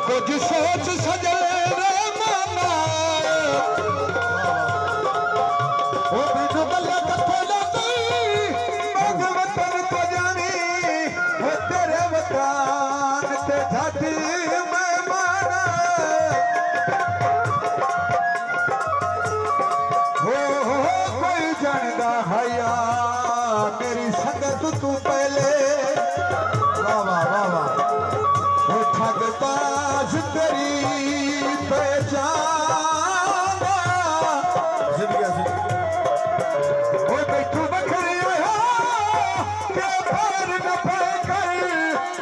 कुछ सोच सजे रे मामा ओ बिनु गल्ला कथे लगी भगवतन को जानी हो तेरे वतन ते जाती मैं माना हो कोई जानदा हया मेरी संगत तू पहले वाह वाह वाह वाह ठगबाज तेरी पहचान वो बैठू बखरी के पर न कर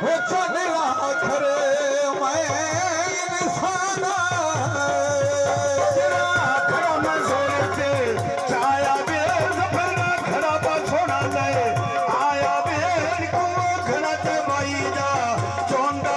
वो चला खरे मैं इंसान खड़ा मजोर से छाया बे सफरा खड़ा छोड़ा जाए आया बे को खड़ा भाई जा चौंदा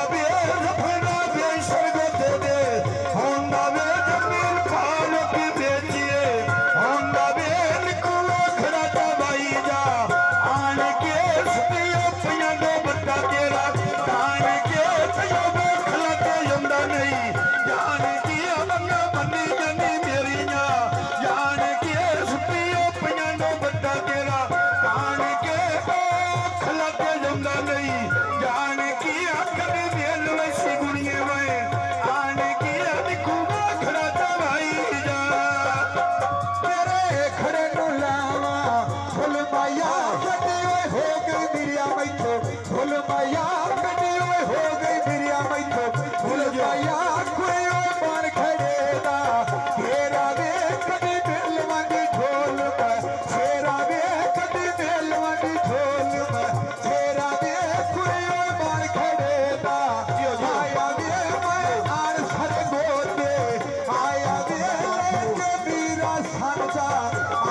वीरा सांचा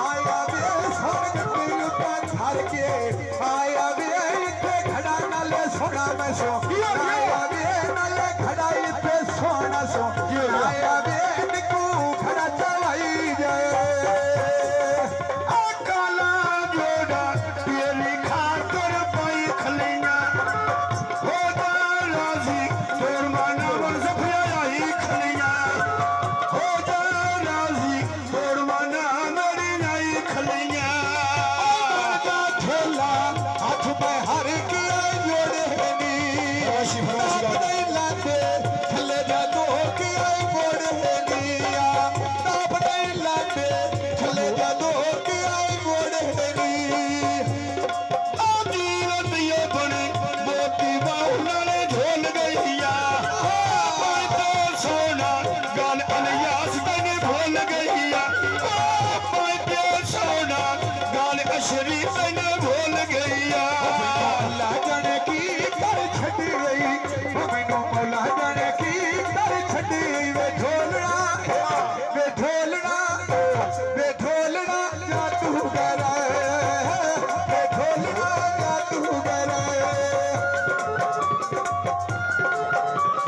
आया वे स्वर्ग दिल पर धर के आया वे इतने खड़ा नाले सोना में सो आया वे नाले खड़ा इतने सोना सो आया वे निकू खड़ा चलाई जाए काला जोड़ा तेरी खातर पाई खलिया हो जा राजी तोर माना वन सफिया आई खलिया हो जा राजी तोर माना मेरी आई खलिया झोला हाथ पे हर के जोड़े नी लाते थले जा दो के गोड़े नी ताप नहीं लाते थले जा दो के गोड़े नी आजी रतिया बने मोती बाहुलाने झोल गईया मैं तो सोना गाल अलियास तने भूल गईया मैं तो सोना गाल अशरी तने भूल गईया मौला जाने की कर छड़ गई मैनू मौला जाने की कर छड़ गई वे ढोलना जा तू कर वे ढोलना जा तू कर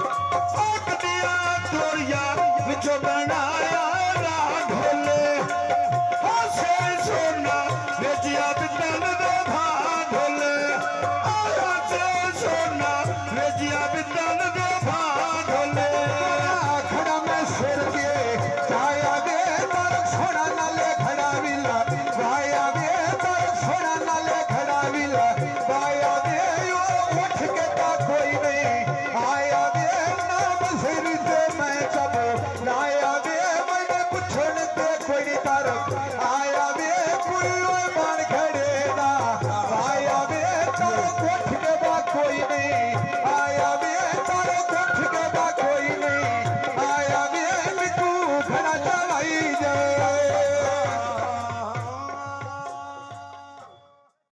दिया तोरिया विचो बनाया राग ढोले हसे सोना रेजिया बितन दे भाग ढोले हसे सोना रेजिया बितन दे भाग ढोले खड़ा में सिर के छाया वे तर छोड़ा नाले खड़ा विला वाया वे तर छोड़ा नाले खड़ा विला वाया वे यो उठ के ता कोई नहीं आया वे नाम सिर ते